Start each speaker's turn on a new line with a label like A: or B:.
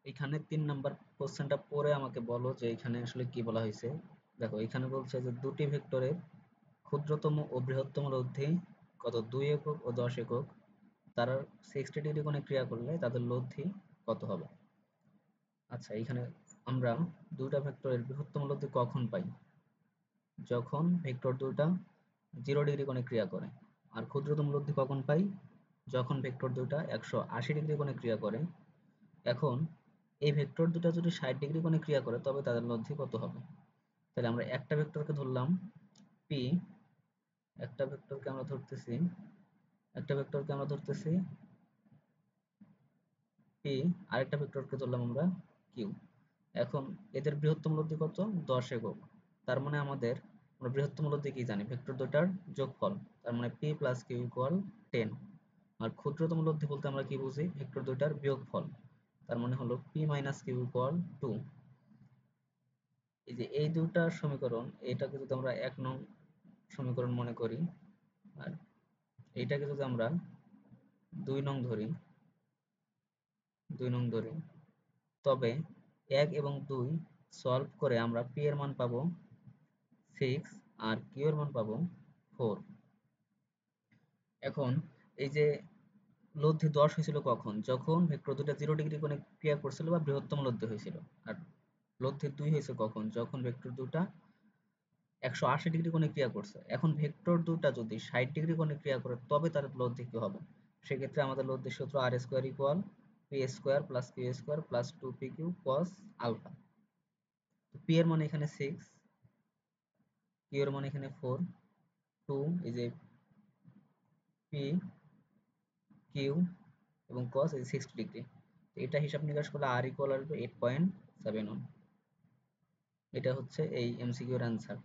A: এখানে 3 নাম্বার কোশ্চেনটা পড়ে আমাকে বলো যে এখানে আসলে কি বলা হয়েছে। দেখো এখানে বলছে যে দুটি ভেক্টরের ক্ষুদ্রতম ও বৃহত্তম লব্ধি কত 2 একক ও 10 একক তারা 60 ডিগ্রি কোণে ক্রিয়া করলে তাদের লব্ধি কত হবে। আচ্ছা এখানে আমরা দুইটা ভেক্টরের বৃহত্তম লব্ধি কখন পাই, যখন ভেক্টর দুইটা 0 ডিগ্রি কোণে ক্রিয়া করে। আর ক্ষুদ্রতম লব্ধি কখন পাই, যখন ভেক্টর দুইটা 180 ডিগ্রি কোণে ক্রিয়া করে। এখন এই ভেক্টর দুটো যদি 60 ডিগ্রি কোণে ক্রিয়া করে তবে তাদের লব্ধি কত হবে। তাহলে আমরা একটা ভেক্টরকে ধরলাম পি, একটা ভেক্টরকে আমরা ধরতেছি একটা ভেক্টরকে আমরা ধরতেছি পি, আরেকটা ভেক্টরকে ধরলাম আমরা কিউ। এখন এদের বৃহত্তম লব্ধি কত, 10 একক। তার মানে আমরা বৃহত্তম লব্ধি কি জানি, ভেক্টর দুটার যোগফল। তার মানে পি প্লাস কিউ ইকুয়াল 10। আর ক্ষুদ্রতম লব্ধি বলতে আমরা কি বুঝি, ভেক্টর দুটার বিয়োগফল। তার মানে হলো পি মাইনাস কিউ ইকুয়াল 2। এই যে এই দুটা সমীকরণ, এটাকে যদি আমরা 1 নং সমীকরণ মনে করি, আর এইটাকে যদি আমরা 2 নং ধরি, তবে 1 এবং 2 সলভ করে আমরা পি এর মান পাবো 6 আর কিউ এর মান পাবো 4। এখন এই যে লব্ধি 10 হয়েছিল কখন, যখন ভেক্টর দুটা 0 ডিগ্রি কোণে ক্রিয়া করছিল বা বৃহত্তম লব্ধি হয়েছিল। আর লব্ধি 2 হয়েছে কখন, যখন ভেক্টর দুটা 180 ডিগ্রি কোণে ক্রিয়া করছে। এখন ভেক্টর দুটা যদি 60 ডিগ্রি কোণে ক্রিয়া করে তবে তার লব্ধি কি হবে। সেক্ষেত্রে আমাদের লব্ধির সূত্র R square equal P square plus Q square plus 2 P Q cos alpha. P এর মান এখানে 6, কিউ এর মান এখানে 4, 2 এই যে পি কিউ এবং কস এই 60 ডিগ্রি। এটা হিসাব নিকাশ করলে আর ইকুয়াল আসবে 8.71। এটা হচ্ছে এই এমসিকিউর অ্যান্সার।